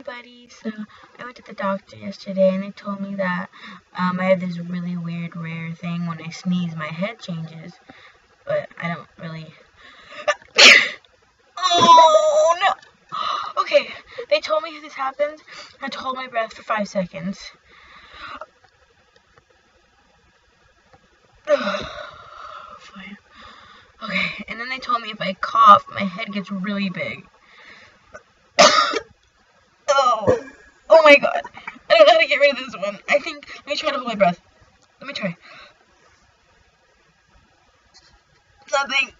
Buddy, so I went to the doctor yesterday and they told me that I have this really weird rare thing when I sneeze my head changes, but I don't really. Oh no. Okay, they told me if this happens I have to hold my breath for 5 seconds. Fine. Okay, and then they told me if I cough my head gets really big. Oh my god. I don't know how to get rid of this one. Let me try to hold my breath. Let me try. Nothing.